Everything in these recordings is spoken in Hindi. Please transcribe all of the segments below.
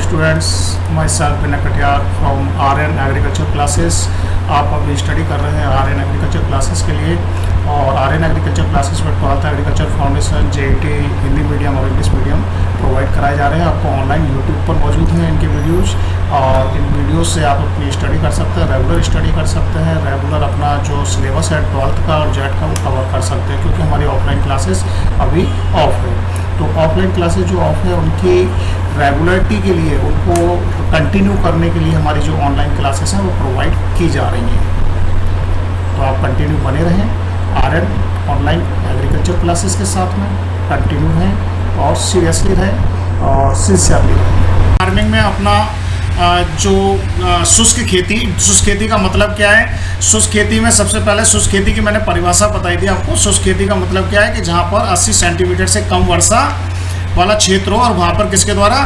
Students, myself Vinay Katiyar from Aryan agriculture classes. आप अभी स्टडी कर रहे हैं आर्यन एग्रीकल्चर क्लासेस के लिए, और आर्यन एग्रीकल्चर क्लासेस में 12th agriculture foundation, JET, Hindi medium और इंग्लिश मीडियम प्रोवाइड कराए जा रहे हैं। आपको ऑनलाइन यूट्यूब पर मौजूद हैं इनके वीडियोज़, और इन वीडियोज़ से आप अपनी स्टडी कर सकते हैं, रेगुलर स्टडी कर सकते हैं, रेगुलर अपना जो सिलेबस है 12th का और जेट का वो कवर कर सकते हैं, क्योंकि हमारी ऑफलाइन क्लासेस अभी ऑफ है। तो ऑफलाइन क्लासेस जो ऑफ है उनकी रेगुलरिटी के लिए, उनको कंटिन्यू करने के लिए हमारी जो ऑनलाइन क्लासेस हैं वो प्रोवाइड की जा रही हैं। तो आप कंटिन्यू बने रहें आर्यन ऑनलाइन एग्रीकल्चर क्लासेस के साथ में, कंटिन्यू रहें और सीरियसली रहें और सिंसियरली रहें। फार्मिंग में अपना जो शुष्क खेती का मतलब क्या है? शुष्क खेती में सबसे पहले शुष्क खेती की मैंने परिभाषा बताई थी आपको। शुष्क खेती का मतलब क्या है कि जहाँ पर 80 सेंटीमीटर से कम वर्षा वाला क्षेत्र हो, और वहाँ पर किसके द्वारा,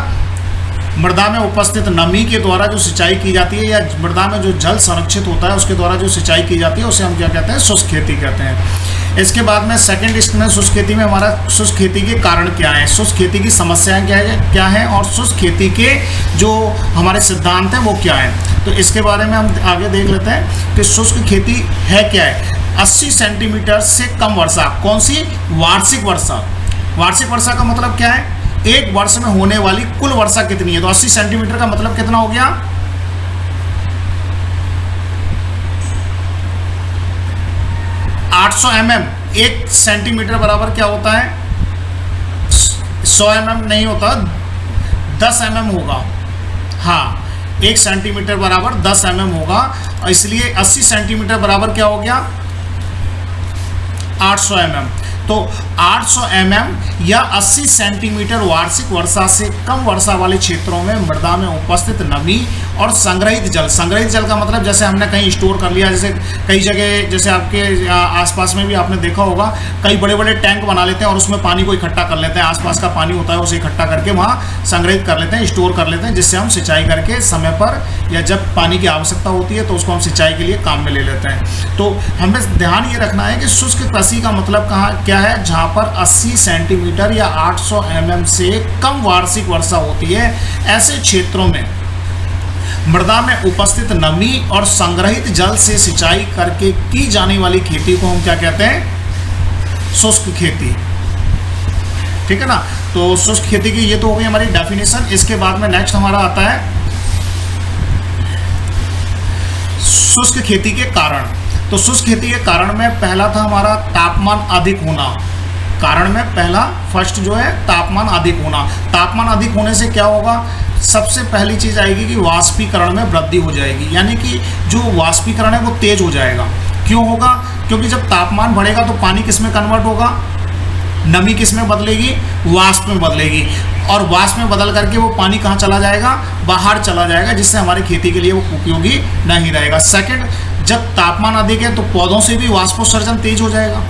मृदा में उपस्थित नमी के द्वारा जो सिंचाई की जाती है, या मृदा में जो जल संरक्षित होता है उसके द्वारा जो सिंचाई की जाती है, उसे हम क्या कहते हैं? शुष्क खेती कहते हैं। इसके बाद में सेकंड लिस्ट में शुष्क खेती में हमारा शुष्क खेती के कारण क्या है, शुष्क खेती की समस्याएं क्या है, और शुष्क खेती के जो हमारे सिद्धांत हैं वो क्या है। तो इसके बारे में हम आगे देख लेते हैं कि शुष्क खेती है क्या है। 80 सेंटीमीटर से कम वर्षा, कौन सी? वार्षिक वर्षा। वार्षिक वर्षा का मतलब क्या है? एक वर्ष में होने वाली कुल वर्षा कितनी है। तो 80 सेंटीमीटर का मतलब कितना हो गया? 800 mm। 1 सेंटीमीटर बराबर क्या होता है? 100 mm नहीं होता, 10 mm होगा। हाँ, 1 सेंटीमीटर बराबर 10 mm होगा, और इसलिए 80 सेंटीमीटर बराबर क्या हो गया? 800 mm। तो 800 mm या 80 सेंटीमीटर वार्षिक वर्षा से कम वर्षा वाले क्षेत्रों में मृदा में उपस्थित नमी और संग्रहित जल। संग्रहित जल का मतलब जैसे हमने कहीं स्टोर कर लिया, जैसे कई जगह, जैसे आपके आसपास में भी आपने देखा होगा, कई बड़े बड़े टैंक बना लेते हैं और उसमें पानी को इकट्ठा कर लेते हैं। आसपास का पानी होता है उसे इकट्ठा करके वहाँ संग्रहित कर लेते हैं, स्टोर कर लेते हैं, जिससे हम सिंचाई करके समय पर, या जब पानी की आवश्यकता होती है तो उसको हम सिंचाई के लिए काम में ले लेते हैं। तो हमें ध्यान ये रखना है कि शुष्क कृषि का मतलब क्या है? जहाँ पर 80 सेंटीमीटर या 800 mm से कम वार्षिक वर्षा होती है, ऐसे क्षेत्रों में मृदा में उपस्थित नमी और संग्रहित जल से सिंचाई करके की जाने वाली खेती को हम क्या कहते हैं? शुष्क खेती। ठीक है ना। तो शुष्क खेती की ये तो हो गई हमारी डेफिनेशन। इसके बाद में नेक्स्ट हमारा आता है शुष्क खेती के कारण। तो शुष्क खेती के कारण में पहला था हमारा तापमान अधिक होना। कारण में पहला फर्स्ट जो है तापमान अधिक होना। तापमान अधिक होने से क्या होगा? सबसे पहली चीज आएगी कि वाष्पीकरण में वृद्धि हो जाएगी, यानी कि जो वाष्पीकरण है वो तेज हो जाएगा। क्यों होगा? क्योंकि जब तापमान बढ़ेगा तो पानी किस में कन्वर्ट होगा? नमी किस में बदलेगी? वाष्प में बदलेगी, और वाष्प में बदल करके वो पानी कहाँ चला जाएगा? बाहर चला जाएगा, जिससे हमारी खेती के लिए वो उपयोगी नहीं रहेगा। सेकंड, जब तापमान अधिक है तो पौधों से भी वाष्पोत्सर्जन तेज हो जाएगा,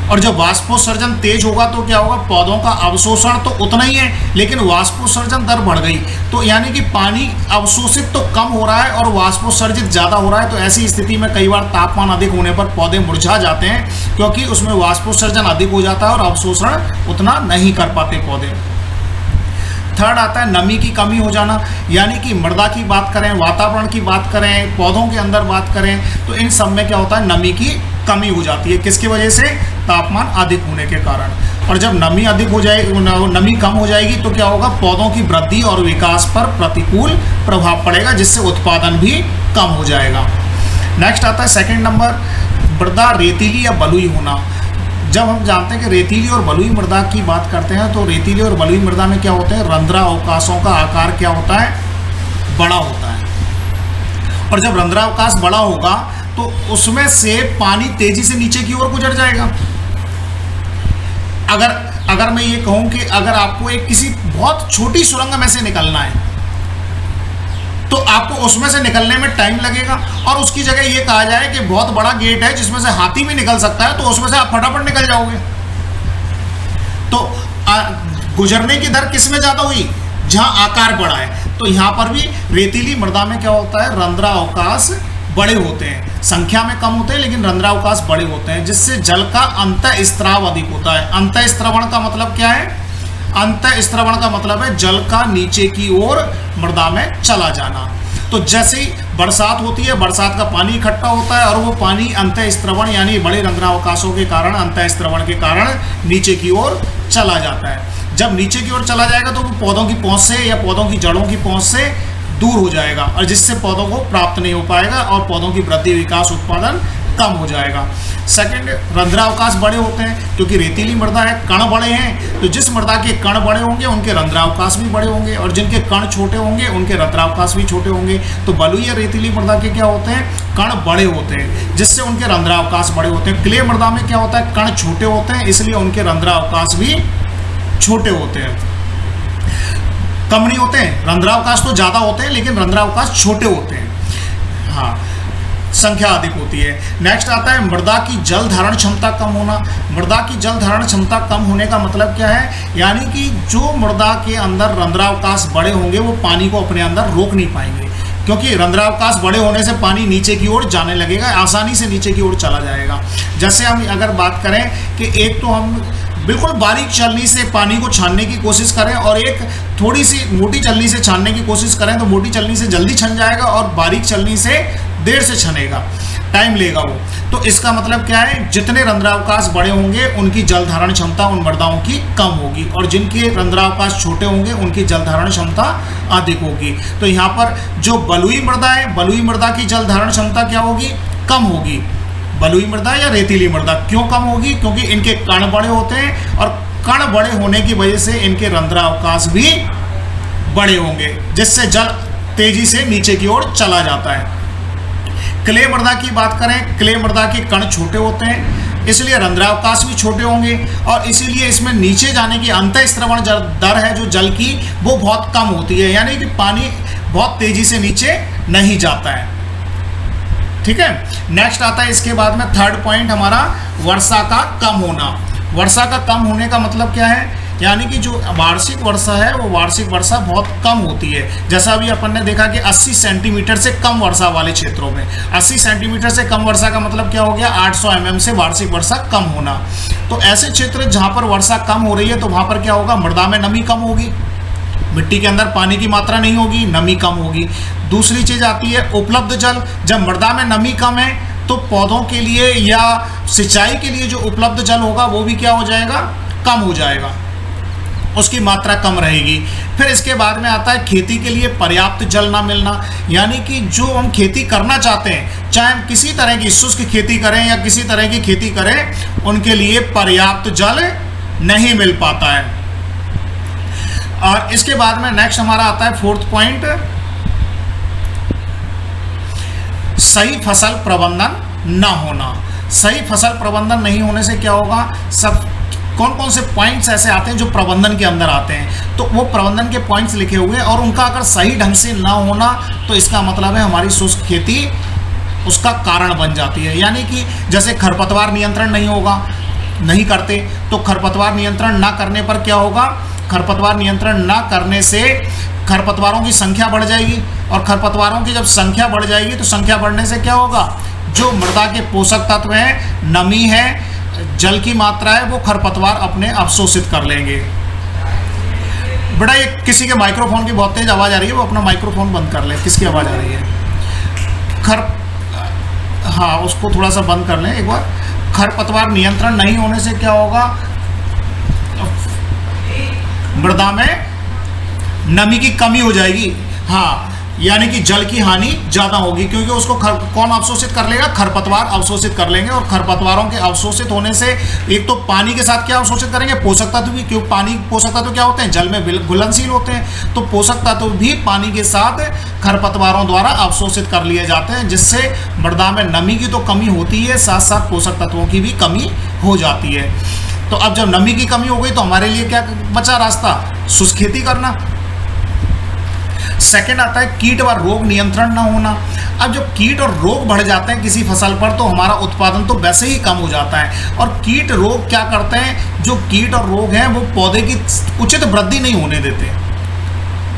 और जब वाष्पोत्सर्जन तेज होगा तो क्या होगा? पौधों का अवशोषण तो उतना ही है, लेकिन वाष्पोत्सर्जन दर बढ़ गई, तो यानी कि पानी अवशोषित तो कम हो रहा है और वाष्पोत्सर्जित ज़्यादा हो रहा है। तो ऐसी स्थिति में कई बार तापमान अधिक होने पर पौधे मुरझा जाते हैं, क्योंकि उसमें वाष्पोत्सर्जन अधिक हो जाता है और अवशोषण उतना नहीं कर पाते पौधे। थर्ड आता है नमी की कमी हो जाना, यानी कि मृदा की बात करें, वातावरण की बात करें, पौधों के अंदर बात करें, तो इन सब में क्या होता है? नमी की कमी हो जाती है। किसकी वजह से? तापमान अधिक होने के कारण। और जब नमी अधिक हो जाएगी, नमी कम हो जाएगी, तो क्या होगा? पौधों की वृद्धि और विकास पर प्रतिकूल प्रभाव पड़ेगा, जिससे उत्पादन भी कम हो जाएगा। नेक्स्ट आता है सेकंड नंबर, मृदा रेतीली या बलुई होना। जब हम जानते हैं कि रेतीली और बलुई मृदा की बात करते हैं, तो रेतीली और बलुई मृदा में क्या होते हैं? रंध्रा अवकाशों का आकार क्या होता है? बड़ा होता है। और जब रंध्रा अवकाश बड़ा होगा तो उसमें से पानी तेजी से नीचे की ओर गुजर जाएगा। अगर मैं ये कहूं कि अगर आपको एक किसी बहुत छोटी सुरंग में से निकलना है, तो आपको उसमें से निकलने में टाइम लगेगा, और उसकी जगह ये कहा जाए कि बहुत बड़ा गेट है जिसमें से हाथी भी निकल सकता है, तो उसमें से आप फटाफट निकल जाओगे। तो गुजरने की दर किस में ज्यादा हुई? जहां आकार बड़ा है। तो यहां पर भी रेतीली मृदा में क्या होता है? रंध्रा अवकाश बड़े होते हैं, संख्या में कम होते हैं लेकिन रंध्रावकाश बड़े होते हैं, जिससे जल का अंतःस्राव अधिक होता है। अंतःस्रवण का मतलब क्या है? अंतः स्त्रवण का मतलब है जल का नीचे की ओर मृदा में चला जाना। तो जैसे ही बरसात होती है, बरसात का पानी इकट्ठा होता है और वो पानी अंतः स्त्रवण यानी बड़े रंध्रावकाशों के कारण, अंतः स्त्रवण के कारण नीचे की ओर चला जाता है। जब नीचे की ओर चला जाएगा तो वो पौधों की पहुंच से या पौधों की जड़ों की पहुंच से दूर हो जाएगा और जिससे पौधों को प्राप्त नहीं हो पाएगा और पौधों की वृद्धि, विकास, उत्पादन कम हो जाएगा। सेकंड, रंध्रावकाश बड़े होते हैं क्योंकि रेतीली मृदा है, कण बड़े हैं, तो जिस मृदा के कण बड़े होंगे उनके रंध्रावकाश भी बड़े होंगे और जिनके कण छोटे होंगे उनके रंध्रावकाश भी छोटे होंगे। तो बलुई या रेतीली मृदा के क्या होते हैं, कण बड़े होते हैं जिससे उनके रंध्रावकाश बड़े होते हैं। क्ले मृदा में क्या होता है, कण छोटे होते हैं इसलिए उनके रंध्रावकाश भी छोटे होते हैं, कम नहीं होते हैं। रंध्रावकाश तो ज्यादा होते हैं लेकिन रंध्रावकाश छोटे होते हैं, हाँ, संख्या अधिक होती है। नेक्स्ट आता है मृदा की जल धारण क्षमता कम होना। मृदा की जल धारण क्षमता कम होने का मतलब क्या है, यानी कि जो मृदा के अंदर रंध्रावकाश बड़े होंगे वो पानी को अपने अंदर रोक नहीं पाएंगे क्योंकि रंध्रावकाश बड़े होने से पानी नीचे की ओर जाने लगेगा, आसानी से नीचे की ओर चला जाएगा। जैसे हम अगर बात करें कि एक तो हम बिल्कुल बारीक छलनी से पानी को छानने की कोशिश करें और एक थोड़ी सी मोटी छलनी से छानने की कोशिश करें तो मोटी छलनी से जल्दी छन जाएगा और बारीक छलनी से देर से छनेगा, टाइम लेगा वो। तो इसका मतलब क्या है, जितने रंध्रावकाश बड़े होंगे उनकी जल धारण क्षमता उन मृदाओं की कम होगी और जिनके रंध्रावकाश छोटे होंगे उनकी जल धारण क्षमता अधिक होगी। तो यहाँ पर जो बलुई मृदा है, बलुई मृदा की जल धारण क्षमता क्या होगी, कम होगी। बलुई मृदा या रेतीली मृदा क्यों कम होगी, क्योंकि इनके कण बड़े होते हैं और कण बड़े होने की वजह से इनके रंध्रावकाश भी बड़े होंगे जिससे जल तेजी से नीचे की ओर चला जाता है। क्ले मृदा की बात करें, क्ले मृदा के कण छोटे होते हैं इसलिए रंध्रावकाश भी छोटे होंगे और इसीलिए इसमें नीचे जाने की अंतः स्त्रवण दर है जो जल की वो बहुत कम होती है, यानी कि पानी बहुत तेजी से नीचे नहीं जाता है। ठीक है, नेक्स्ट आता है इसके बाद में थर्ड पॉइंट हमारा वर्षा का कम होना। वर्षा का कम होने का मतलब क्या है, यानी कि जो वार्षिक वर्षा है वो वार्षिक वर्षा बहुत कम होती है। जैसा अभी अपन ने देखा कि 80 सेंटीमीटर से कम वर्षा वाले क्षेत्रों में, 80 सेंटीमीटर से कम वर्षा का मतलब क्या हो गया, 800 mm से वार्षिक वर्षा कम होना। तो ऐसे क्षेत्र जहाँ पर वर्षा कम हो रही है तो वहाँ पर क्या होगा, मृदा में नमी कम होगी, मिट्टी के अंदर पानी की मात्रा नहीं होगी, नमी कम होगी। दूसरी चीज आती है उपलब्ध जल। जब मृदा में नमी कम है तो पौधों के लिए या सिंचाई के लिए जो उपलब्ध जल होगा वो भी क्या हो जाएगा, कम हो जाएगा, उसकी मात्रा कम रहेगी। फिर इसके बाद में आता है खेती के लिए पर्याप्त जल ना मिलना, यानी कि जो हम खेती करना चाहते हैं, चाहे हम किसी तरह की शुष्क खेती करें या किसी तरह की खेती करें, उनके लिए पर्याप्त जल नहीं मिल पाता है। और इसके बाद में नेक्स्ट हमारा आता है फोर्थ पॉइंट, सही फसल प्रबंधन ना होना। सही फसल प्रबंधन नहीं होने से क्या होगा, सब कौन कौन से पॉइंट्स ऐसे आते हैं जो प्रबंधन के अंदर आते हैं, तो वो प्रबंधन के पॉइंट्स लिखे हुए हैं और उनका अगर सही ढंग से ना होना तो इसका मतलब है हमारी शुष्क खेती उसका कारण बन जाती है। यानी कि जैसे खरपतवार नियंत्रण नहीं होगा, नहीं करते, तो खरपतवार नियंत्रण ना करने पर क्या होगा, खरपतवार नियंत्रण ना करने से खरपतवारों की संख्या बढ़ जाएगी और खरपतवारों की जब संख्या बढ़ जाएगी तो संख्या बढ़ने से क्या होगा, जो मृदा के पोषक तत्व हैं, नमी है, जल की मात्रा है, वो खरपतवार अपने अवशोषित कर लेंगे। बड़ा ये किसी के माइक्रोफोन की बहुत तेज आवाज़ आ रही है, वो अपना माइक्रोफोन बंद कर ले। किसकी आवाज़ आ रही है, हाँ उसको थोड़ा सा बंद कर लें एक बार। खरपतवार नियंत्रण नहीं होने से क्या होगा, मृदा में नमी की कमी हो जाएगी, हाँ, यानी कि जल की हानि ज्यादा होगी क्योंकि उसको कौन अवशोषित कर लेगा, खरपतवार अवशोषित कर लेंगे। और खरपतवारों के अवशोषित होने से एक तो पानी के साथ क्या अवशोषित करेंगे, पोषक तत्व भी, क्योंकि पानी पोषक तत्व क्या होते हैं, जल में घुलनशील होते हैं, तो पोषक तत्व भी पानी के साथ खरपतवारों द्वारा अवशोषित कर लिए जाते हैं, जिससे मृदा में नमी की तो कमी होती है, साथ साथ पोषक तत्वों की भी कमी हो जाती है। तो अब जब नमी की कमी हो गई तो हमारे लिए क्या बचा रास्ता, शुष्क खेती करना। सेकंड आता है कीट व रोग नियंत्रण न होना। अब जब कीट और रोग बढ़ जाते हैं किसी फसल पर तो हमारा उत्पादन तो वैसे ही कम हो जाता है। और कीट रोग क्या करते हैं, जो कीट और रोग हैं वो पौधे की उचित वृद्धि नहीं होने देते।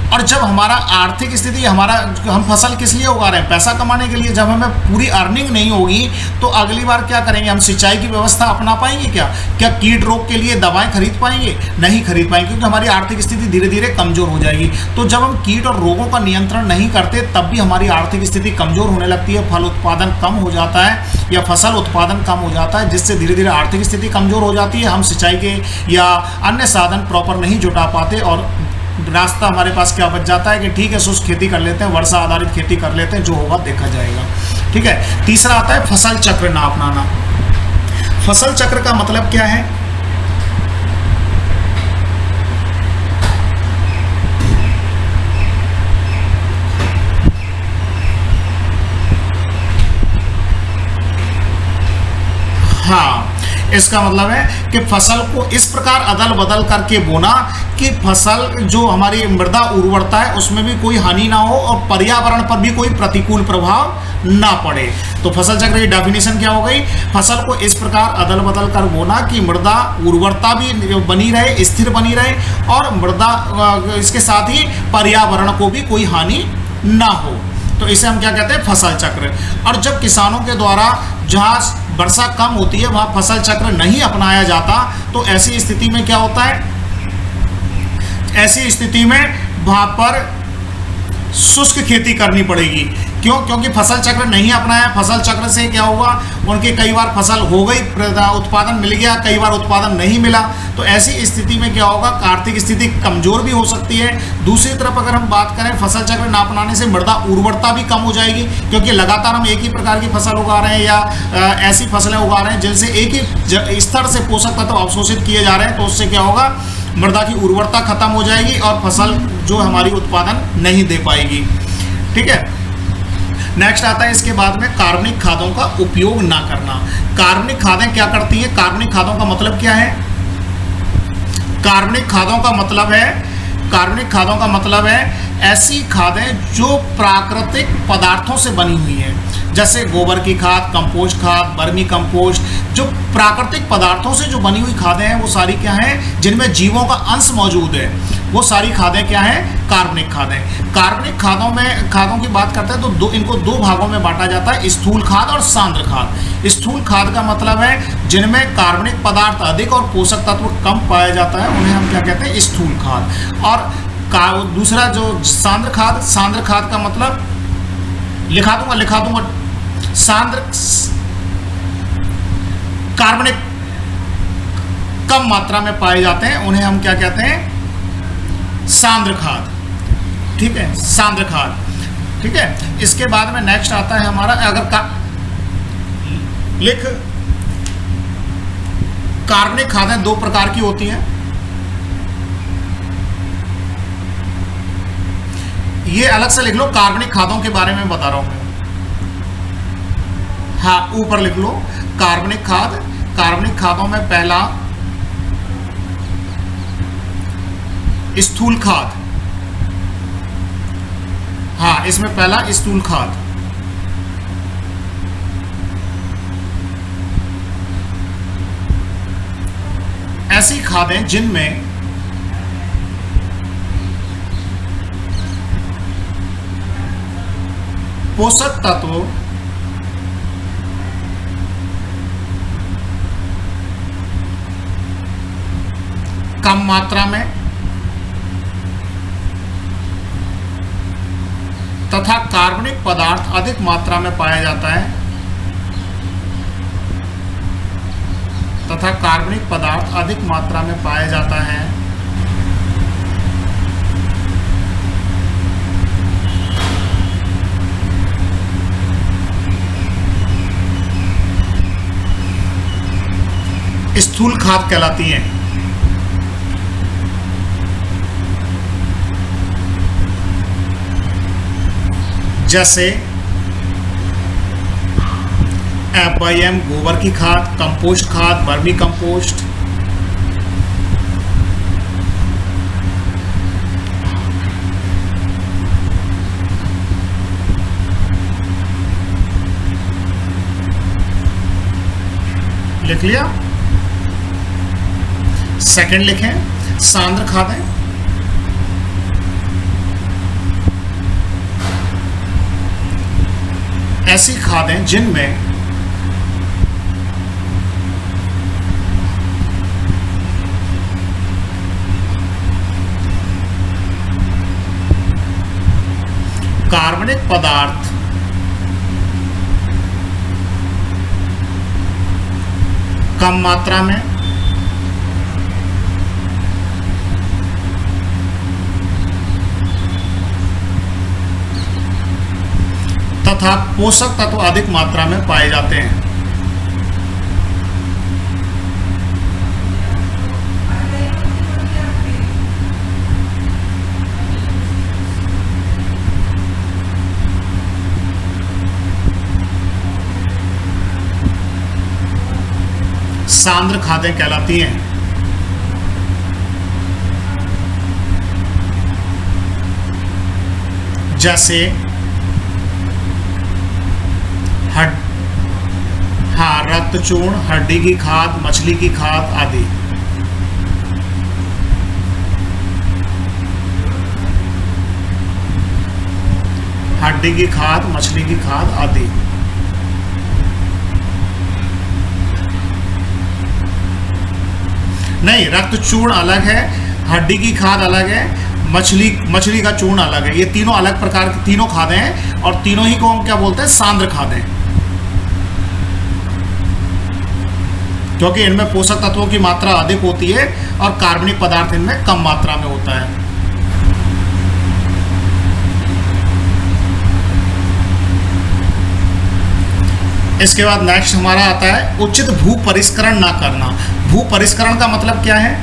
और जब हमारा आर्थिक स्थिति हमारा, हम फसल किस लिए उगा रहे हैं, पैसा कमाने के लिए, जब हमें पूरी अर्निंग नहीं होगी तो अगली बार क्या करेंगे, हम सिंचाई की व्यवस्था अपना पाएंगे क्या कीट रोग के लिए दवाएं खरीद पाएंगे, नहीं खरीद पाएंगे, क्योंकि हमारी आर्थिक स्थिति धीरे धीरे कमजोर हो जाएगी। तो जब हम कीट और रोगों का नियंत्रण नहीं करते तब भी हमारी आर्थिक स्थिति कमजोर होने लगती है, फल उत्पादन कम हो जाता है या फसल उत्पादन कम हो जाता है, जिससे धीरे धीरे आर्थिक स्थिति कमजोर हो जाती है, हम सिंचाई के या अन्य साधन प्रॉपर नहीं जुटा पाते और रास्ता हमारे पास क्या बच जाता है कि ठीक है शुष्क खेती कर लेते हैं, वर्षा आधारित खेती कर लेते हैं, जो होगा देखा जाएगा। ठीक है, तीसरा आता है फसल चक्र ना अपनाना। फसल चक्र का मतलब क्या है, हाँ, इसका मतलब है कि फसल को इस प्रकार अदल बदल करके बोना कि फसल जो हमारी मृदा उर्वरता है उसमें भी कोई हानि ना हो और पर्यावरण पर भी कोई प्रतिकूल प्रभाव ना पड़े। तो फसल चक्र की डेफिनेशन क्या हो गई, फसल को इस प्रकार अदल बदल कर बोना कि मृदा उर्वरता भी बनी रहे, स्थिर बनी रहे और मृदा इसके साथ ही पर्यावरण को भी कोई हानि ना हो। तो इसे हम क्या कहते हैं, फसल चक्र। और जब किसानों के द्वारा जहाँ वर्षा कम होती है वहाँ फसल चक्र नहीं अपनाया जाता तो ऐसी स्थिति में क्या होता है, ऐसी स्थिति में वहाँ पर शुष्क खेती करनी पड़ेगी। क्यों, क्योंकि फसल चक्र नहीं अपनाया, फसल चक्र से क्या हुआ, उनके कई बार फसल हो गई, उत्पादन मिल गया, कई बार उत्पादन नहीं मिला, तो ऐसी स्थिति में क्या होगा, आर्थिक स्थिति कमजोर भी हो सकती है। दूसरी तरफ अगर हम बात करें फसल चक्र ना अपनाने से मृदा उर्वरता भी कम हो जाएगी, क्योंकि लगातार हम एक ही प्रकार की फसल उगा रहे हैं या ऐसी फसलें उगा रहे हैं जिनसे एक ही स्तर से पोषक तत्व अवशोषित किए जा रहे हैं, तो उससे क्या होगा, मृदा की उर्वरता खत्म हो जाएगी और फसल जो हमारी उत्पादन नहीं दे पाएगी। ठीक है, नेक्स्ट आता है इसके बाद में कार्बनिक खादों का उपयोग ना करना। कार्बनिक खादें क्या करती हैं, कार्बनिक खादों का मतलब क्या है, कार्बनिक खादों का मतलब है, कार्बनिक खादों का मतलब है ऐसी खादें जो प्राकृतिक पदार्थों से बनी हुई हैं, जैसे गोबर की खाद, कंपोस्ट खाद, वर्मी कंपोस्ट, जो प्राकृतिक पदार्थों से जो बनी हुई खादें हैं वो सारी क्या हैं, जिनमें जीवों का अंश मौजूद है, वो सारी खादें क्या हैं, कार्बनिक खादें। कार्बनिक खादों की बात करते हैं तो इनको दो भागों में बांटा जाता है, स्थूल खाद और सांद्र खाद। स्थूल खाद का मतलब है जिनमें कार्बनिक पदार्थ अधिक और पोषक तत्व कम पाया जाता है, उन्हें हम क्या कहते हैं, स्थूल खाद। और दूसरा जो सांद्र खाद का मतलब लिखा दूंगा, सांद्र कार्बनिक कम मात्रा में पाए जाते हैं, उन्हें हम क्या कहते हैं, सांद्र खाद। ठीक है, सांद्र खाद। ठीक है, इसके बाद में नेक्स्ट आता है हमारा, अगर कार्बनिक खादें दो प्रकार की होती हैं, ये अलग से लिख लो, कार्बनिक खादों के बारे में बता रहा हूं मैं, हाँ ऊपर लिख लो कार्बनिक खाद। कार्बनिक खादों में पहला स्थूल खाद, हाँ इसमें पहला स्थूल खाद। ऐसी खादें जिनमें पोषक तत्व कम मात्रा में तथा कार्बनिक पदार्थ अधिक मात्रा में पाया जाता है, तथा कार्बनिक पदार्थ अधिक मात्रा में पाया जाता है, स्थूल खाद कहलाती हैं। जैसे FIM गोबर की खाद, कंपोस्ट खाद, वर्मी कंपोस्ट। लिख लिया। सेकंड लिखें सांद्र खादें। ऐसी खादें जिनमें कार्बनिक पदार्थ कम मात्रा में तथा पोषक तत्व अधिक मात्रा में पाए जाते हैं। सांद्र खादें कहलाती हैं। जैसे रक्त चूर्ण, हड्डी की खाद, मछली की खाद आदि। हड्डी की खाद, मछली की खाद आदि। नहीं, रक्त चूर्ण अलग है, हड्डी की खाद अलग है, मछली का चूर्ण अलग है। ये तीनों अलग प्रकार की तीनों खादें हैं और तीनों ही को हम क्या बोलते हैं? सांद्र खादें, क्योंकि इनमें पोषक तत्वों की मात्रा अधिक होती है और कार्बनिक पदार्थ इनमें कम मात्रा में होता है। इसके बाद नेक्स्ट हमारा आता है उचित भू परिष्करण ना करना। भू परिष्करण का मतलब क्या है?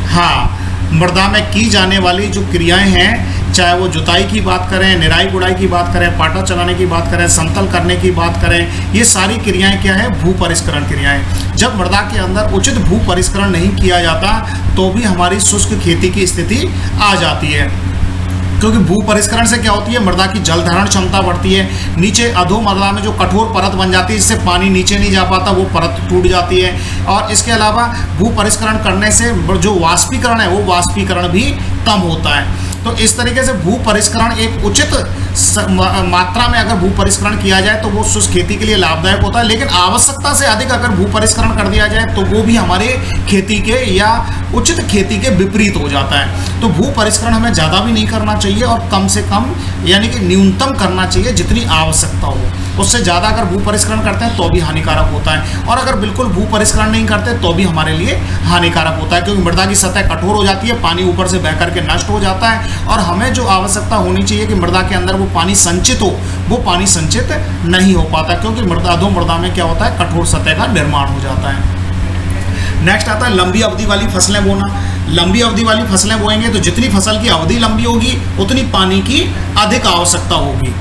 हाँ, मृदा में की जाने वाली जो क्रियाएं हैं, चाहे वो जुताई की बात करें, निराई गुड़ाई की बात करें, पाटा चलाने की बात करें, समतल करने की बात करें, ये सारी क्रियाएं क्या है? भू परिष्करण क्रियाएं। जब मृदा के अंदर उचित भू परिष्करण नहीं किया जाता तो भी हमारी शुष्क खेती की स्थिति आ जाती है, क्योंकि भू परिष्करण से क्या होती है? मृदा की जल धारण क्षमता बढ़ती है। नीचे अधो मृदा में जो कठोर परत बन जाती है, जिससे पानी नीचे नहीं जा पाता, वो परत टूट जाती है। और इसके अलावा भू परिष्करण करने से जो वाष्पीकरण है, वो वाष्पीकरण भी कम होता है। तो इस तरीके से भू परिष्करण एक उचित मात्रा में अगर भू परिष्करण किया जाए तो वो शुष्क खेती के लिए लाभदायक होता है, लेकिन आवश्यकता से अधिक अगर भू परिष्करण कर दिया जाए तो वो भी हमारे खेती के या उचित खेती के विपरीत हो जाता है। तो भू परिष्करण हमें ज़्यादा भी नहीं करना चाहिए और कम से कम यानी कि न्यूनतम करना चाहिए जितनी आवश्यकता हो। उससे ज़्यादा अगर भू परिष्करण करते हैं तो भी हानिकारक होता है, और अगर बिल्कुल भू परिष्करण नहीं करते तो भी हमारे लिए हानिकारक होता है, क्योंकि मृदा की सतह कठोर हो जाती है, पानी ऊपर से बह करके नष्ट हो जाता है, और हमें जो आवश्यकता होनी चाहिए कि मृदा के अंदर वो पानी संचित हो, वो पानी संचित नहीं हो पाता, क्योंकि मृदा में क्या होता है? कठोर सतह का निर्माण हो जाता है। नेक्स्ट आता है लंबी अवधि वाली फसलें बोना। लंबी अवधि वाली फसलें बोएंगे तो जितनी फसल की अवधि लंबी होगी उतनी पानी की अधिक आवश्यकता होगी।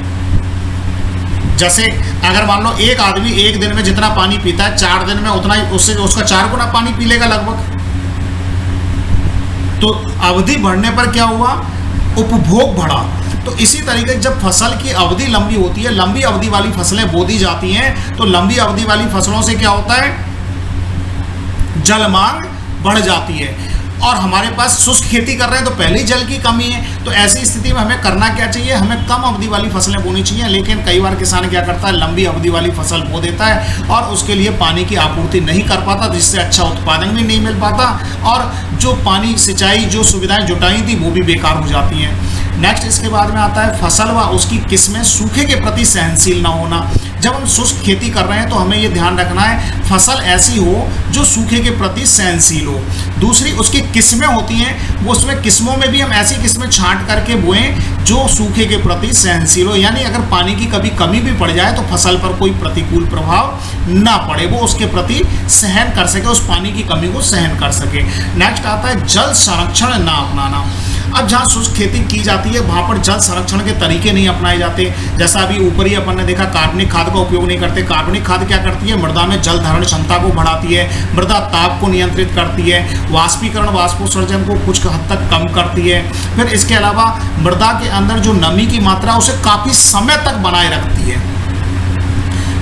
जैसे अगर मान लो एक आदमी एक दिन में जितना पानी पीता है, 4 दिन में उतना ही उसका 4 गुना पानी पी लेगा लगभग। तो अवधि बढ़ने पर क्या हुआ? उपभोग बढ़ा। तो इसी तरीके जब फसल की अवधि लंबी होती है, लंबी अवधि वाली फसलें बो दी जाती हैं, तो लंबी अवधि वाली फसलों से क्या होता है? जल मांग बढ़ जाती है। और हमारे पास शुष्क खेती कर रहे हैं तो पहले ही जल की कमी है, तो ऐसी स्थिति में हमें करना क्या चाहिए? हमें कम अवधि वाली फसलें बोनी चाहिए। लेकिन कई बार किसान क्या करता है? लंबी अवधि वाली फसल बो देता है और उसके लिए पानी की आपूर्ति नहीं कर पाता, जिससे अच्छा उत्पादन भी नहीं मिल पाता, और जो पानी सिंचाई जो सुविधाएं जुटाई थी वो भी बेकार हो जाती हैं। नेक्स्ट इसके बाद में आता है फसल व उसकी किस्में सूखे के प्रति सहनशील ना होना। जब हम शुष्क खेती कर रहे हैं तो हमें ये ध्यान रखना है फसल ऐसी हो जो सूखे के प्रति सहनशील हो। दूसरी उसकी किस्में होती हैं, वो उसमें किस्मों में भी हम ऐसी किस्में छांट करके बोएं जो सूखे के प्रति सहनशील हो, यानी अगर पानी की कभी कमी भी पड़ जाए तो फसल पर कोई प्रतिकूल प्रभाव ना पड़े, वो उसके प्रति सहन कर सके, उस पानी की कमी को सहन कर सके। नेक्स्ट आता है जल संरक्षण ना अपनाना। अब जहाँ शुष्क खेती की जाती है वहाँ पर जल संरक्षण के तरीके नहीं अपनाए जाते। जैसा अभी ऊपर ही अपन ने देखा, कार्बनिक खाद का उपयोग नहीं करते। कार्बनिक खाद क्या करती है? मृदा में जल धारण क्षमता को बढ़ाती है, मृदा ताप को नियंत्रित करती है, वाष्पीकरण वाष्पोत्सर्जन को कुछ हद तक कम करती है। फिर इसके अलावा मृदा के अंदर जो नमी की मात्रा उसे काफ़ी समय तक बनाए रखती है।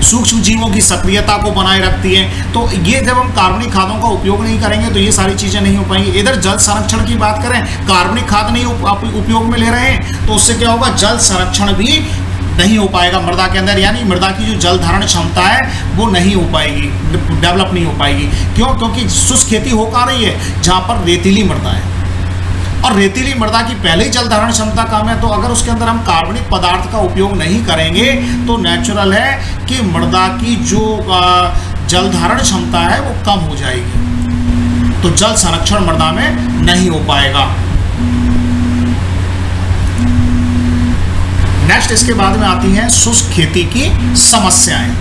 सूक्ष्म जीवों की सक्रियता को बनाए रखती है। तो ये जब हम कार्बनिक खादों का उपयोग नहीं करेंगे तो ये सारी चीज़ें नहीं हो पाएंगी। इधर जल संरक्षण की बात करें, कार्बनिक खाद नहीं उपयोग में ले रहे हैं तो उससे क्या होगा, जल संरक्षण भी नहीं हो पाएगा मृदा के अंदर, यानी मृदा की जो जल धारण क्षमता है वो नहीं हो पाएगी, डेवलप नहीं हो पाएगी। क्यों? क्योंकि शुष्क खेती हो पा रही है जहाँ पर रेतीली मृदा है, और रेतीली मृदा की पहले ही जल धारण क्षमता कम है, तो अगर उसके अंदर हम कार्बनिक पदार्थ का उपयोग नहीं करेंगे तो नेचुरल है कि मृदा की जो जल धारण क्षमता है वो कम हो जाएगी, तो जल संरक्षण मृदा में नहीं हो पाएगा। नेक्स्ट इसके बाद में आती हैं शुष्क खेती की समस्याएं।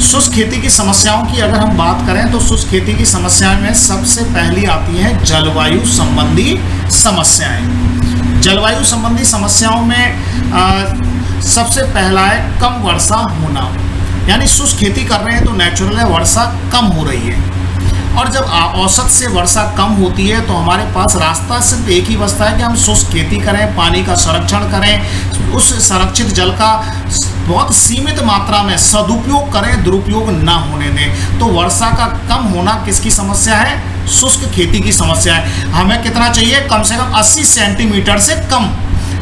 शुष्क खेती की समस्याओं की अगर हम बात करें तो शुष्क खेती की समस्याएं में सबसे पहली आती हैं जलवायु संबंधी समस्याएं। जलवायु संबंधी समस्याओं में सबसे पहला है कम वर्षा होना, यानी शुष्क खेती कर रहे हैं तो नेचुरल है वर्षा कम हो रही है, और जब औसत से वर्षा कम होती है तो हमारे पास रास्ता सिर्फ एक ही बचता है कि हम शुष्क खेती करें, पानी का संरक्षण करें, उस संरक्षित जल का बहुत सीमित मात्रा में सदुपयोग करें, दुरुपयोग ना होने दें। तो वर्षा का कम होना किसकी समस्या है? शुष्क खेती की समस्या है। हमें कितना चाहिए? कम से कम 80 सेंटीमीटर से कम,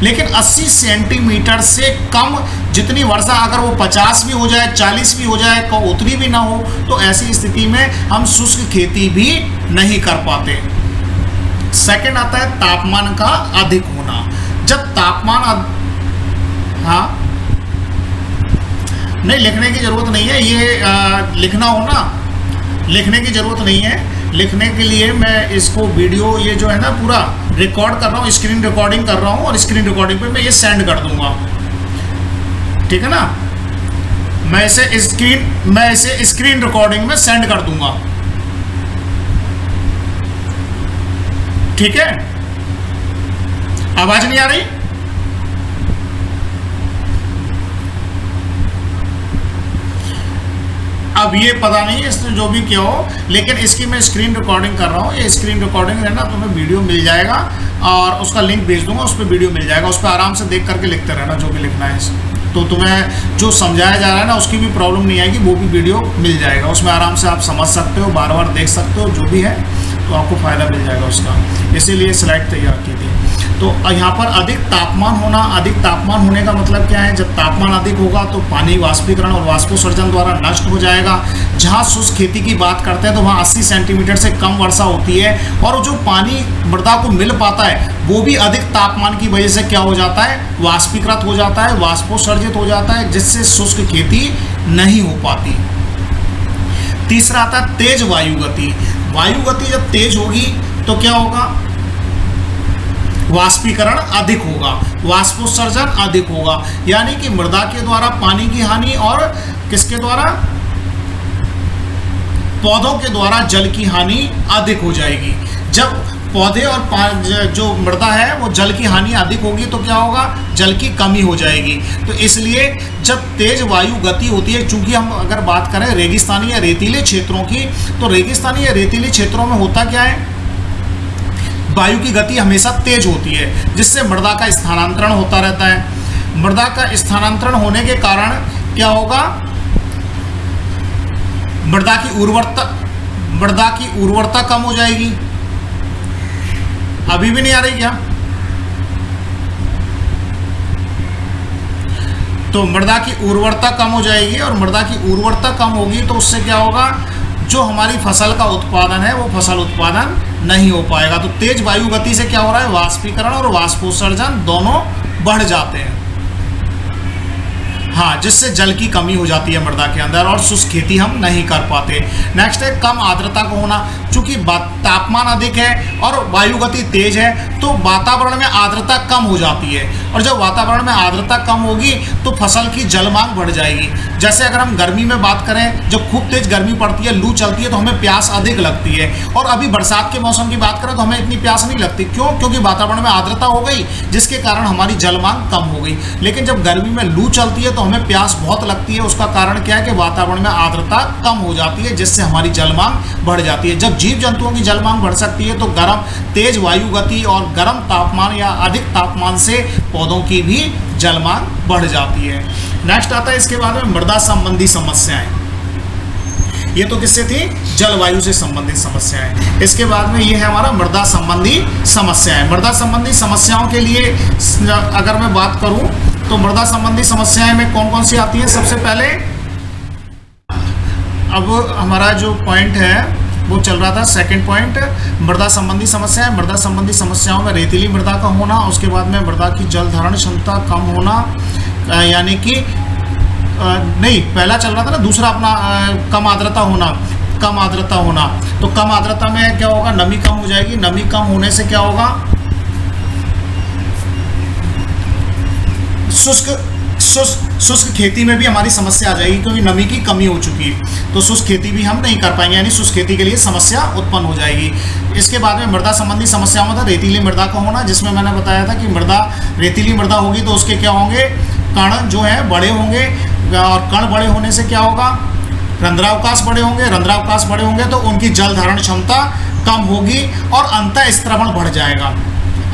लेकिन 80 सेंटीमीटर से कम जितनी वर्षा, अगर वो 50 भी हो जाए, 40 भी हो जाए, उतनी भी ना हो, तो ऐसी स्थिति में हम शुष्क खेती भी नहीं कर पाते। सेकंड आता है तापमान का अधिक होना। जब तापमान हाँ नहीं, लिखने की जरूरत नहीं है, ये लिखना हो ना, लिखने की जरूरत नहीं है। लिखने के लिए मैं इसको वीडियो ये जो है ना पूरा रिकॉर्ड कर रहा हूँ, स्क्रीन रिकॉर्डिंग कर रहा हूँ, और स्क्रीन रिकॉर्डिंग पे मैं ये सेंड कर दूंगा, ठीक है ना। मैं इसे स्क्रीन रिकॉर्डिंग में सेंड कर दूंगा, ठीक है। आवाज नहीं आ रही? अब ये पता नहीं इसने जो भी किया हो, लेकिन इसकी मैं स्क्रीन रिकॉर्डिंग कर रहा हूँ। ये स्क्रीन रिकॉर्डिंग है ना, तुम्हें वीडियो मिल जाएगा और उसका लिंक भेज दूंगा, उस पर वीडियो मिल जाएगा। उस पर आराम से देख करके लिखते रहना जो भी लिखना है, तो तुम्हें जो समझाया जा रहा है ना उसकी भी प्रॉब्लम नहीं आएगी, वो भी वीडियो मिल जाएगा। उसमें आराम से आप समझ सकते हो, बार बार देख सकते हो, जो भी है तो आपको फ़ायदा मिल जाएगा उसका। इसीलिए स्लाइड तैयार की थी। तो यहाँ पर अधिक तापमान होना, अधिक तापमान होने का मतलब क्या है? जब तापमान अधिक होगा तो पानी वाष्पीकरण और वाष्पोत्सर्जन द्वारा नष्ट हो जाएगा। जहाँ शुष्क खेती की बात करते हैं तो वहाँ 80 सेंटीमीटर से कम वर्षा होती है, और जो पानी मृदा को मिल पाता है वो भी अधिक तापमान की वजह से क्या हो जाता है? वाष्पीकृत हो जाता है, वाष्पोत्सर्जित हो जाता है, जिससे शुष्क खेती नहीं हो पाती। तीसरा आता है तेज वायु गति। वायु गति जब तेज होगी तो क्या होगा? वाष्पीकरण अधिक होगा, वाष्पोत्सर्जन अधिक होगा, यानी कि मृदा के द्वारा पानी की हानि और किसके द्वारा? पौधों के द्वारा जल की हानि अधिक हो जाएगी। जब पौधे और जो मृदा है वो जल की हानि अधिक होगी तो क्या होगा? जल की कमी हो जाएगी। तो इसलिए जब तेज वायु गति होती है, चूंकि हम अगर बात करें रेगिस्तानी या रेतीले क्षेत्रों की, तो रेगिस्तानी या रेतीले क्षेत्रों में होता क्या है? वायु की गति हमेशा तेज होती है, जिससे मृदा का स्थानांतरण होता रहता है। मृदा का स्थानांतरण होने के कारण क्या होगा? मृदा की उर्वरता कम हो जाएगी। अभी भी नहीं आ रही क्या? तो मृदा की उर्वरता कम हो जाएगी, और मृदा की उर्वरता कम होगी तो उससे क्या होगा? जो हमारी फसल का उत्पादन है वो फसल उत्पादन नहीं हो पाएगा। तो तेज वायु गति से क्या हो रहा है? वाष्पीकरण और वाष्पोत्सर्जन दोनों बढ़ जाते हैं, हाँ, जिससे जल की कमी हो जाती है मृदा के अंदर, और शुष्क खेती हम नहीं कर पाते। नेक्स्ट है कम आर्द्रता को होना। चूंकि तापमान अधिक है और वायु गति तेज है तो वातावरण में आर्द्रता कम हो जाती है, और जब वातावरण में आर्द्रता कम होगी तो फसल की जल मांग बढ़ जाएगी। जैसे अगर हम गर्मी में बात करें, जब खूब तेज गर्मी पड़ती है, लू चलती है, तो हमें प्यास अधिक लगती है, और अभी बरसात के मौसम की बात करें तो हमें इतनी प्यास नहीं लगती। क्यों? क्योंकि वातावरण में आर्द्रता हो गई, जिसके कारण हमारी जल मांग कम हो गई। लेकिन जब गर्मी में लू चलती है तो हमें प्यास बहुत लगती है। उसका कारण क्या है? कि वातावरण में आर्द्रता कम हो जाती है, जिससे हमारी जल मांग बढ़ जाती है। जब जीव जंतुओं की जल मांग बढ़ सकती है तो तेज वायु गति और गर्म तापमान या अधिक तापमान से पौधों की भी जल मांग बढ़ जाती है। नेक्स्ट आता है इसके बाद में मृदा संबंधी समस्याएं। ये तो किससे थी? जलवायु से संबंधित समस्याएं। इसके बाद में ये है हमारा मृदा संबंधी समस्याएं। मृदा संबंधी समस्याओं के लिए अगर मैं बात करूं तो मृदा संबंधी समस्याएं में कौन कौन सी आती हैं? सबसे पहले अब हमारा जो पॉइंट है वो चल रहा था, सेकंड पॉइंट मृदा संबंधी समस्याएं। मृदा संबंधी समस्याओं में रेतीली मृदा का होना, उसके बाद में मृदा की जल धारण क्षमता कम होना, यानी कि नहीं, पहला चल रहा था ना, दूसरा अपना कम आर्द्रता होना, कम आर्द्रता होना। तो कम आर्द्रता में क्या होगा? नमी कम हो जाएगी। नमी कम होने से क्या होगा? शुष्क खेती में भी हमारी समस्या आ जाएगी, क्योंकि नमी की कमी हो चुकी है। तो शुष्क खेती भी हम नहीं कर पाएंगे, यानी शुष्क खेती के लिए समस्या उत्पन्न हो जाएगी। इसके बाद में मृदा संबंधी समस्याओं में था रेतीली मृदा का होना, जिसमें मैंने बताया था कि मृदा रेतीली मृदा होगी तो उसके क्या होंगे? कण जो है बड़े होंगे, और कण बड़े होने से क्या होगा? रंध्रावकाश बड़े होंगे। रंध्रावकाश बड़े होंगे तो उनकी जल धारण क्षमता कम होगी और अंतःस्त्रवण बढ़ जाएगा,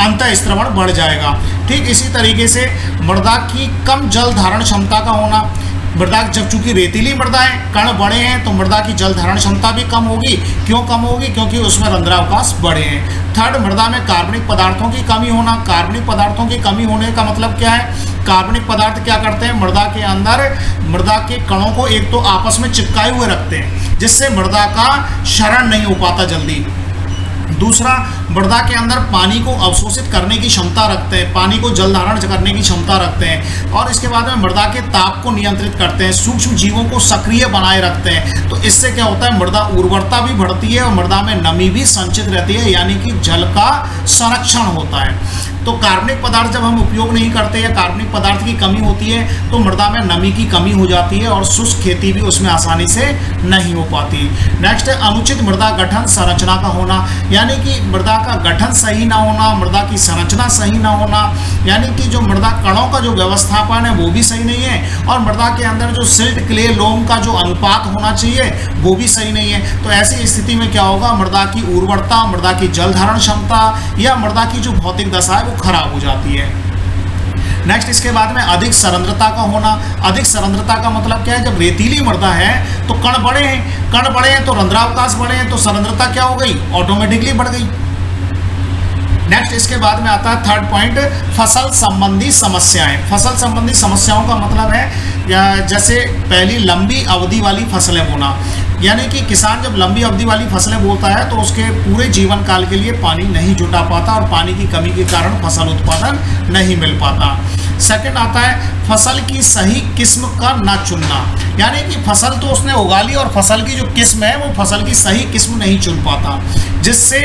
अंतःस्त्रवण बढ़ जाएगा। ठीक इसी तरीके से मृदा की कम जल धारण क्षमता का होना, मृदा जब चूंकि रेतीली मृदा है, कण बड़े हैं, तो मृदा की जल धारण क्षमता भी कम होगी। क्यों कम होगी? क्योंकि उसमें रंध्रावकाश बड़े हैं। थर्ड, मृदा में कार्बनिक पदार्थों की कमी होना। कार्बनिक पदार्थों की कमी होने का मतलब क्या है? कार्बनिक पदार्थ क्या करते हैं? मृदा के अंदर मृदा के कणों को एक तो आपस में चिपकाए हुए रखते हैं, जिससे मृदा का क्षरण नहीं हो पाता जल्दी। दूसरा, मृदा के अंदर पानी को अवशोषित करने की क्षमता रखते हैं, पानी को जल धारण करने की क्षमता रखते हैं। और इसके बाद में मृदा के ताप को नियंत्रित करते हैं, सूक्ष्म जीवों को सक्रिय बनाए रखते हैं। तो इससे क्या होता है? मृदा उर्वरता भी बढ़ती है और मृदा में नमी भी संचित रहती है, यानी कि जल का संरक्षण होता है। तो कार्बनिक पदार्थ जब हम उपयोग नहीं करते या कार्बनिक पदार्थ की कमी होती है तो मृदा में नमी की कमी हो जाती है और शुष्क खेती भी उसमें आसानी से नहीं हो पाती। नेक्स्ट है अनुचित मृदा गठन संरचना का होना, यानी कि मृदा का गठन सही ना होना, मृदा की संरचना सही ना होना, यानी कि जो मृदा कणों का जो व्यवस्थापन है वो भी सही नहीं है, और मृदा के अंदर जो सिल्ट क्ले लोम का जो अनुपात होना चाहिए वो भी सही नहीं है। तो ऐसी स्थिति में क्या होगा? मृदा की उर्वरता, मृदा की जल धारण क्षमता या मृदा की जो भौतिक दशा है वो खराब हो जाती है। नेक्स्ट इसके बाद में अधिक सरंध्रता का होना। अधिक सरंध्रता का मतलब क्या है? जब रेतीली मृदा है तो कण बड़े हैं, कण बड़े हैं तो रंध्रावकाश बड़े हैं, तो सरंध्रता क्या हो गई? ऑटोमेटिकली बढ़ गई। नेक्स्ट इसके बाद में आता है थर्ड पॉइंट, फसल संबंधी समस्याएं। फसल संबंधी समस्याओं का मतलब है जैसे पहली लंबी अवधि वाली फसलें बोना, यानी कि किसान जब लंबी अवधि वाली फसलें बोता है तो उसके पूरे जीवन काल के लिए पानी नहीं जुटा पाता और पानी की कमी के कारण फसल उत्पादन नहीं मिल पाता। सेकंड आता है फसल की सही किस्म का ना चुनना, यानी कि फसल तो उसने उगा ली और फसल की जो किस्म है वो फसल की सही किस्म नहीं चुन पाता, जिससे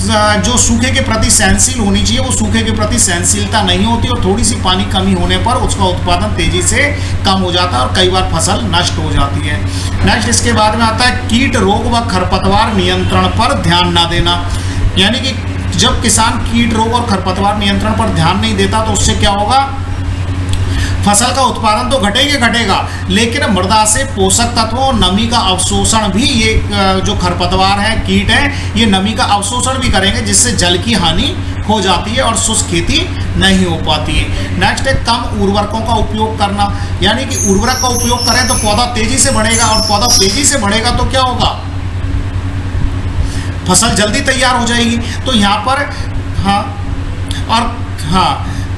जो सूखे के प्रति सहनशील होनी चाहिए वो सूखे के प्रति सहनशीलता नहीं होती और थोड़ी सी पानी कमी होने पर उसका उत्पादन तेजी से कम हो जाता है और कई बार फसल नष्ट हो जाती है। नेक्स्ट इसके बाद में आता है कीट रोग व खरपतवार नियंत्रण पर ध्यान ना देना, यानी कि जब किसान कीट रोग और खरपतवार नियंत्रण पर ध्यान नहीं देता तो उससे क्या होगा? फसल का उत्पादन तो घटेगा, लेकिन मृदा से पोषक तत्वों, नमी का अवशोषण भी ये जो खरपतवार है, कीट है, ये नमी का अवशोषण भी करेंगे, जिससे जल की हानि हो जाती है और शुष्क खेती नहीं हो पाती है। नेक्स्ट है कम उर्वरकों का उपयोग करना, यानी कि उर्वरक का उपयोग करें तो पौधा तेजी से बढ़ेगा और पौधा तेजी से बढ़ेगा तो क्या होगा? फसल जल्दी तैयार हो जाएगी। तो यहाँ पर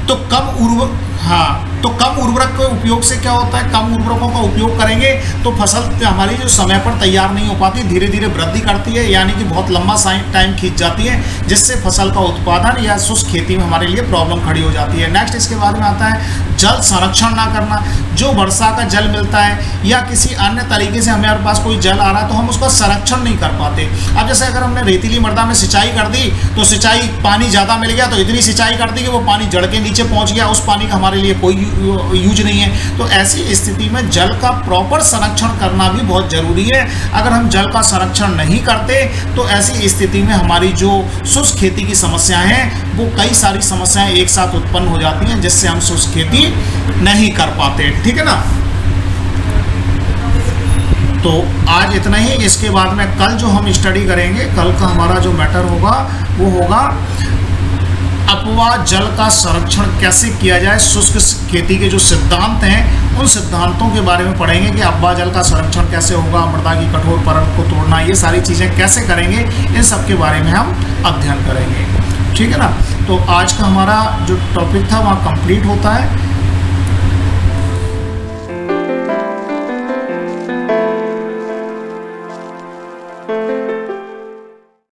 तो कम उर्वरक के उपयोग से क्या होता है? कम उर्वरकों का उपयोग करेंगे तो फसल हमारी जो समय पर तैयार नहीं हो पाती, धीरे धीरे वृद्धि करती है, यानी कि बहुत लंबा टाइम खींच जाती है, जिससे फसल का उत्पादन या शुष्क खेती में हमारे लिए प्रॉब्लम खड़ी हो जाती है। नेक्स्ट इसके बाद में आता है जल संरक्षण ना करना। जो वर्षा का जल मिलता है या किसी अन्य तरीके से हमारे पास कोई जल आ रहा है तो हम उसका संरक्षण नहीं कर पाते। अब जैसे अगर हमने रेतीली मृदा में सिंचाई कर दी तो सिंचाई पानी ज़्यादा मिल गया तो इतनी सिंचाई कर दी कि वो पानी जड़ के नीचे पहुँच गया, उस पानी का हमारे लिए कोई यूज नहीं है। तो ऐसी स्थिति में जल का प्रॉपर संरक्षण करना भी बहुत ज़रूरी है। अगर हम जल का संरक्षण नहीं करते तो ऐसी स्थिति में हमारी जो शुष्क खेती की समस्याएं हैं वो कई सारी समस्याएं एक साथ उत्पन्न हो जाती हैं, जिससे हम शुष्क खेती नहीं कर पाते। ठीक है ना? तो आज इतना ही। इसके बाद में कल जो हम स्टडी करेंगे, कल का हमारा जो मैटर होगा वो होगा अपवाह जल का संरक्षण कैसे किया जाए, शुष्क खेती के जो सिद्धांत हैं उन सिद्धांतों के बारे में पढ़ेंगे कि अपवाह जल का संरक्षण कैसे होगा, मृदा की कठोर परत को तोड़ना, ये सारी चीज़ें कैसे करेंगे, इन सब के बारे में हम अध्ययन करेंगे। ठीक है ना। तो आज का हमारा जो टॉपिक था वहाँ कंप्लीट होता है।